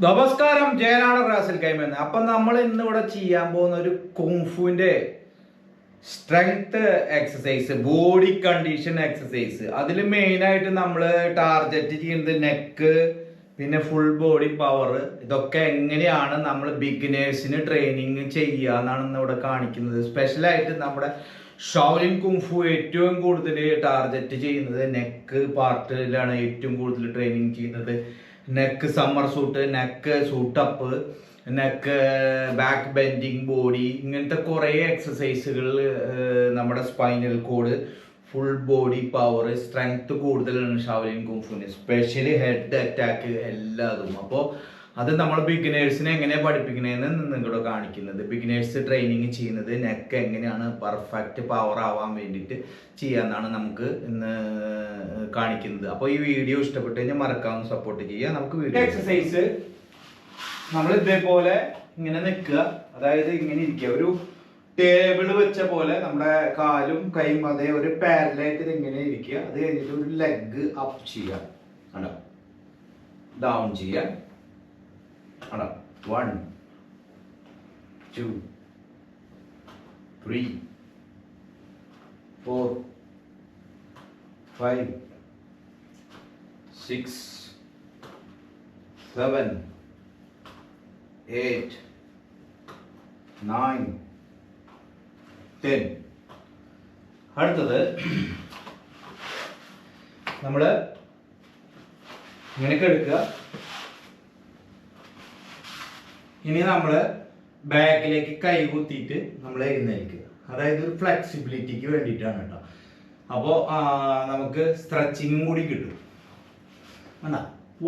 നമസ്കാരം, ജയനാണ് റാസൽ കൈമെന്ന്. അപ്പൊ നമ്മൾ ഇന്നിവിടെ ചെയ്യാൻ പോകുന്ന ഒരു കുങ്ഫുവിന്റെ strength exercise, body condition exercise. അതിൽ മെയിൻ ആയിട്ട് നമ്മൾ ടാർഗറ്റ് ചെയ്യുന്നത് നെക്ക്, പിന്നെ ഫുൾ ബോഡി പവർ. ഇതൊക്കെ എങ്ങനെയാണ് നമ്മൾ ബിഗിനേഴ്സിന് ട്രെയിനിങ് ചെയ്യുക എന്നാണ് ഇന്നിവിടെ കാണിക്കുന്നത്. സ്പെഷ്യലായിട്ട് നമ്മുടെ ഷൗലിൻ കുങ്ഫു ഏറ്റവും കൂടുതൽ ടാർഗറ്റ് ചെയ്യുന്നത് നെക്ക് പാർട്ടിലാണ്. ഏറ്റവും കൂടുതൽ ട്രെയിനിങ് ചെയ്യുന്നത് നെക്ക് സമ്മർ സൂട്ട്, നെക്ക് സൂട്ടപ്പ്, നെക്ക് ബാക്ക് ബെൻഡിങ് ബോഡി, ഇങ്ങനത്തെ കുറേ എക്സസൈസുകൾ നമ്മുടെ spinal cord, full body power, strength കൂടുതലാണ് ഷാവലിൻ കുങ്ഫുവിന്, സ്പെഷ്യലി ഹെഡ് അറ്റാക്ക് എല്ലാതും. അപ്പോൾ അത് നമ്മൾ ബിഗിനേഴ്സിനെ എങ്ങനെയാണ് പഠിപ്പിക്കണതെന്ന് നിങ്ങളോട് കാണിക്കുന്നത്. ബിഗിനേഴ്സ് ട്രെയിനിങ് ചെയ്യുന്നത് നെക്ക് എങ്ങനെയാണ് പെർഫെക്റ്റ് പവർ ആവാൻ വേണ്ടിയിട്ട് ചെയ്യാന്നാണ് നമുക്ക് ഇന്ന് കാണിക്കുന്നത്. അപ്പോൾ ഈ വീഡിയോ ഇഷ്ടപ്പെട്ട് കഴിഞ്ഞാൽ മറക്കാവുന്ന സപ്പോർട്ട് ചെയ്യുക. നമുക്ക് വീഡിയോ എക്സസൈസ് നമ്മൾ ഇതേപോലെ ഇങ്ങനെ നിൽക്കുക, അതായത് ഇങ്ങനെ ഇരിക്കുക, ഒരു ടേബിൾ വെച്ച പോലെ നമ്മുടെ കാലും കൈയും അതേ ഒരു പാരലായിട്ട് ഇങ്ങനെ ഇരിക്കുക. അത് കഴിഞ്ഞിട്ട് ഒരു ലെഗ് അപ്പ് ചെയ്യുക, ആണോ, ഡൗൺ ചെയ്യുക, ആണോ, 1 2 3 4 5 6 7 8 9 10. അടുത്തത് നമ്മൾ ഇങ്ങനെയൊക്കെ എടുക്കുക. ഇനി നമ്മൾ ബാക്കിലേക്ക് കൈ കുത്തിയിട്ട് നമ്മൾ എഴുന്നേൽക്കുക, അതായത് ഒരു ഫ്ലെക്സിബിലിറ്റിക്ക് വേണ്ടിയിട്ടാണ് കേട്ടോ. അപ്പോൾ നമുക്ക് സ്ട്രെച്ചിങ്ങും കൂടി കിട്ടും. വേണ്ട,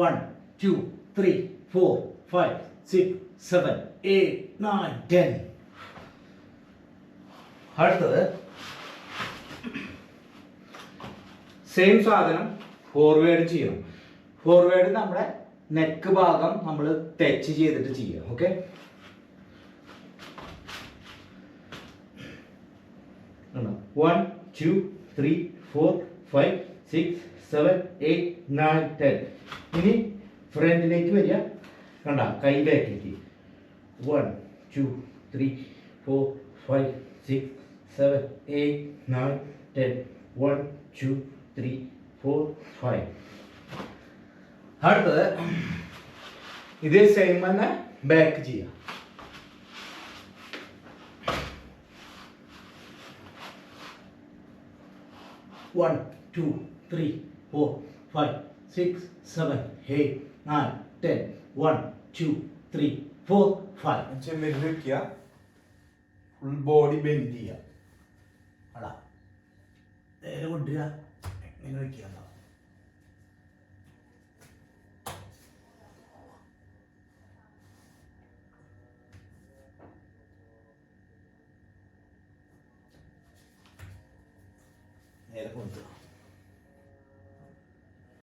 1 2 3 4 5 6 7 8 9 10. അടുത്തത് സെയിം സാധനം ഫോർവേഡ് ചെയ്യണം. ഫോർവേഡ് നമ്മുടെ നെക്ക് ഭാഗം നമ്മൾ ടച്ച് ചെയ്തിട്ട് ചെയ്യാം. Okay, one two 3 4 5 6 7 8 9 10. ഇനി ഫ്രണ്ടിലേക്ക് വരിക, കണ്ട, കൈ ബാക്കിലേക്ക്, 1 2 3 4 5 6 7 8 9 10. 1 2 3 4 5. അടുത്തത് ഇതേ സെയിം തന്നെ ബാക്ക് ചെയ്യാം. One, 2, 3, 4, 5, 6, 7, 8, 9, 10. 1 2 3 4 5. ചെമ്മീൻ വെക്കുക, ഫുൾ ബോഡി ബെൻഡ് ചെയ്യുക, അടാ നേരെ കൊണ്ടുവരിക, ഇങ്ങനെ വെക്കുക. നേരെ കൊണ്ടുവരിക.